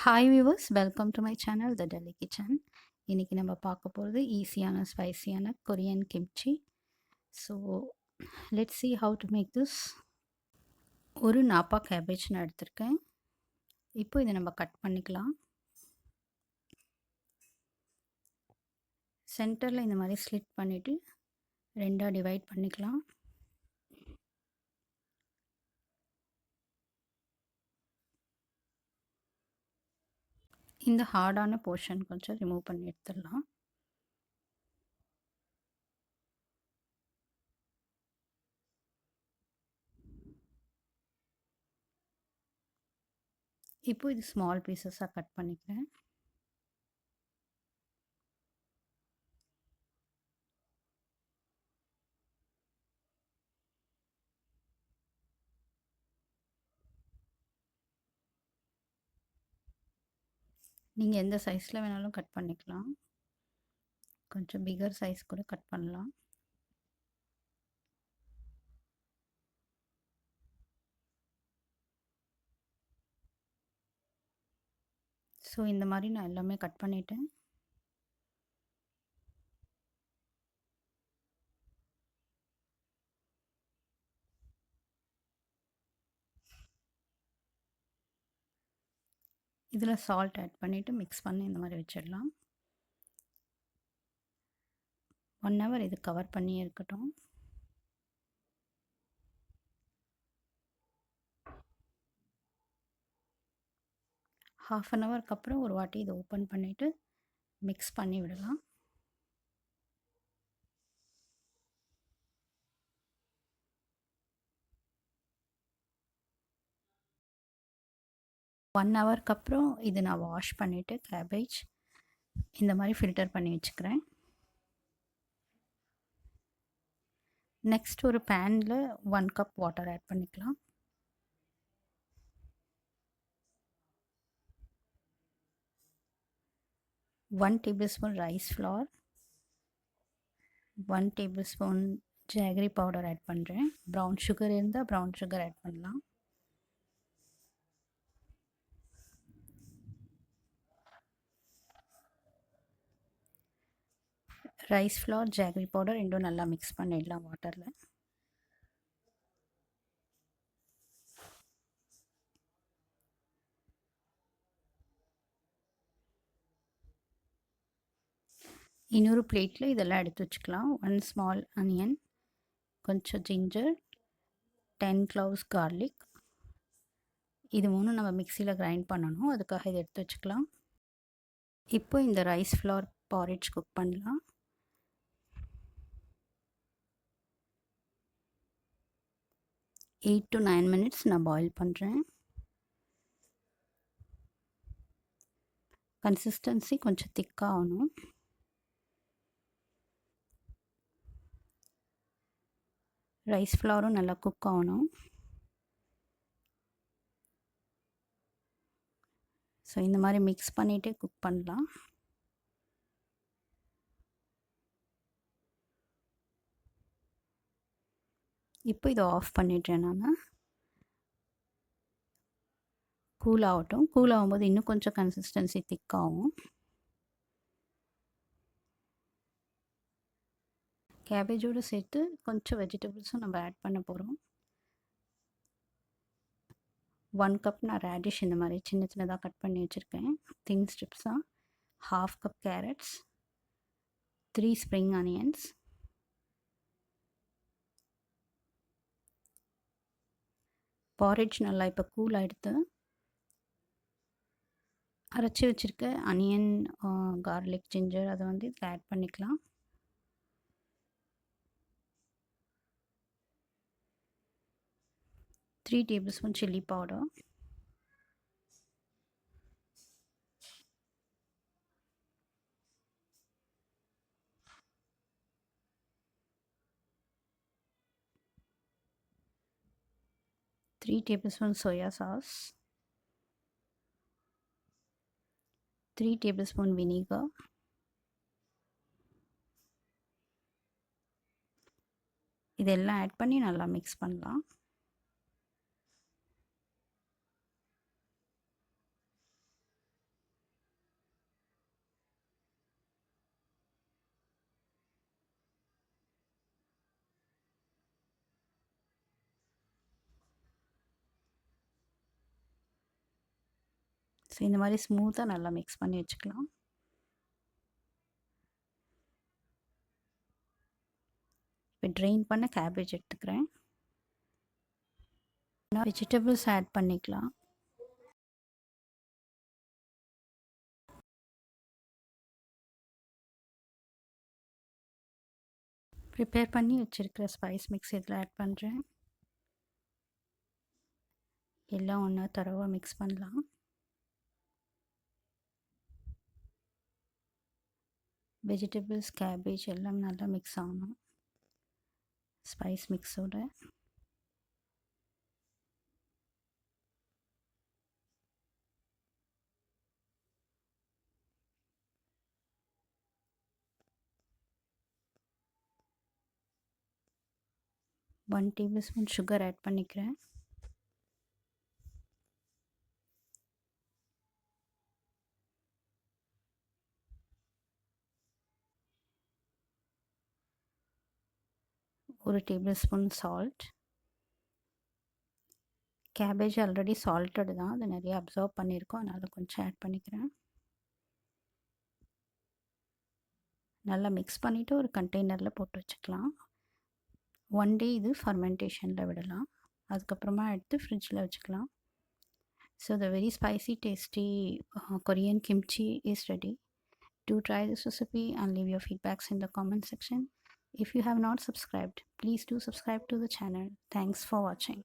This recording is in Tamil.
Hi viewers, welcome to my channel the Delhi kitchen. இன்றைக்கி நம்ம பார்க்க போகிறது ஈஸியான ஸ்பைசியான Korean kimchi. So let's see how to make this. ஒரு நாப்பா கேபேஜ் நான் எடுத்திருக்கேன். இப்போ இதை நம்ம கட் பண்ணிக்கலாம். சென்டரில் இந்த மாதிரி ஸ்லிட் பண்ணிவிட்டு ரெண்டாக டிவைட் பண்ணிக்கலாம். இந்த ஹார்டான போர்ஷன் கொஞ்சம் ரிமூவ் பண்ணி எடுத்துடலாம். இப்போ இது ஸ்மால் பீசஸாக கட் பண்ணிக்கிறேன். நீங்கள் எந்த சைஸில் வேணாலும் கட் பண்ணிக்கலாம். கொஞ்சம் பிகர் சைஸ் கூட கட் பண்ணலாம். ஸோ இந்த மாதிரி நான் எல்லாமே கட் பண்ணிட்டேன். இதில் சால்ட் ஆட் பண்ணிவிட்டு மிக்ஸ் பண்ணி இந்த மாதிரி வச்சிடலாம். 1 hour இது கவர் பண்ணி இருக்கட்டும். ½ an hourக்கு அப்புறம் ஒரு வாட்டி இதை ஓப்பன் பண்ணிவிட்டு மிக்ஸ் பண்ணி விடலாம். ஒன் ஹவருக்கு அப்புறம் இது நான் வாஷ் பண்ணிவிட்டு கேபேஜ் இந்த மாதிரி ஃபில்டர் பண்ணி வச்சுக்கிறேன். நெக்ஸ்ட் ஒரு பேனில் 1 கப் வாட்டர் ஆட் பண்ணிக்கலாம். One tablespoon rice flour, 1 tablespoon jaggery powder add பண்ணுறேன். ப்ரௌன் சுகர் இருந்தால் ப்ரௌன் சுகர் ஆட் பண்ணலாம். ரைஸ் ஃப்ளார், ஜாகரி பவுடர் ரெண்டும் நல்லா மிக்ஸ் பண்ணிடலாம் வாட்டரில். இன்னொரு பிளேட்டில் இதெல்லாம் எடுத்து வச்சுக்கலாம். 1 ஸ்மால் ஆனியன், கொஞ்சம் ஜிஞ்சர், 10 cloves கார்லிக். இது மூணும் நம்ம மிக்சியில் கிரைண்ட் பண்ணணும், அதுக்காக இதை எடுத்து வச்சுக்கலாம். இப்போ இந்த ரைஸ் ஃப்ளார் பாரிட்ஜ் குக் பண்ணலாம். எயிட் to 9 minutes நான் பாயில் பண்ணுறேன். கன்சிஸ்டன்சி கொஞ்சம் திக்காக ஆகணும். ரைஸ் ஃப்ளாரும் நல்லா குக் ஆகணும். ஸோ இந்த மாதிரி மிக்ஸ் பண்ணிவிட்டு குக் பண்ணலாம். இப்போ இதை ஆஃப் பண்ணிடுறேன் நான். கூல் ஆகட்டும். கூல் ஆகும்போது இன்னும் கொஞ்சம் கன்சிஸ்டன்சி திக்காகும். கேபேஜோடு சேர்த்து கொஞ்சம் வெஜிடபிள்ஸும் நம்ம ஆட் பண்ண போகிறோம். 1 கப் நான் ரேடிஷ் இந்த மாதிரி சின்ன சின்னதாக கட் பண்ணி வச்சுருக்கேன், தின் ஸ்ட்ரிப்ஸாக. ½ கப் கேரட்ஸ், 3 ஸ்ப்ரிங் ஆனியன்ஸ், பாரிட்ஜ் நல்லா இப்போ கூல் ஆகிடுது. அரைச்சி வச்சுருக்க அனியன், கார்லிக், ஜிஞ்சர் அதை வந்து இதில் ஆட் பண்ணிக்கலாம். Three table spoon chilli powder, three table spoon soya sauce, 3 table spoon vinegar, இதெல்லாம் ஆட் பண்ணி நல்லா மிக்ஸ் பண்ணலாம். ஸோ இந்த மாதிரி ஸ்மூத்தாக நல்லா மிக்ஸ் பண்ணி வச்சுக்கலாம். இப்போ ட்ரெயின் பண்ண கேபேஜ் எடுத்துக்கிறேன். வெஜிடபிள்ஸ் ஆட் பண்ணிக்கலாம். ப்ரிப்பேர் பண்ணி வச்சுருக்கிற ஸ்பைஸ் மிக்ஸ் இதில் ஆட் பண்ணுறேன். எல்லாம் ஒன்றா தரவாக மிக்ஸ் பண்ணலாம். வெஜிடபிள்ஸ், கேபேஜ் எல்லாம் நல்லா மிக்ஸ் ஆகணும் ஸ்பைஸ் மிக்ஸோட. One tablespoon sugar add பண்ணிக்கிறேன். ஒரு tablespoon salt. Cabbage already salted தான், அது நிறைய அப்சர்வ் பண்ணியிருக்கோம், அதனால் கொஞ்சம் ஆட் பண்ணிக்கிறேன். நல்லா மிக்ஸ் பண்ணிவிட்டு ஒரு கண்டெய்னரில் போட்டு வச்சுக்கலாம். ஒன் டே இது ஃபர்மெண்டேஷனில் விடலாம். அதுக்கப்புறமா எடுத்து ஃப்ரிட்ஜில் வச்சுக்கலாம். So the very spicy tasty Korean kimchi is ready. Do try this recipe and leave your feedbacks in the comment section. If you have not subscribed, please do subscribe to the channel. Thanks for watching.